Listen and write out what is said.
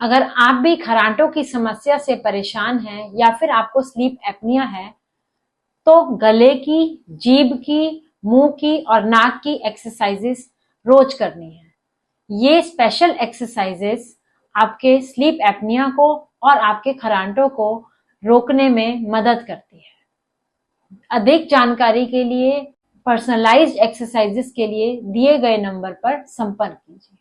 अगर आप भी खर्राटों की समस्या से परेशान हैं या फिर आपको स्लीप एपनिया है, तो गले की, जीभ की, मुंह की और नाक की एक्सरसाइजेस रोज करनी है। ये स्पेशल एक्सरसाइजेस आपके स्लीप एपनिया को और आपके खर्राटों को रोकने में मदद करती है। अधिक जानकारी के लिए, पर्सनलाइज्ड एक्सरसाइजेस के लिए दिए गए नंबर पर संपर्क कीजिए।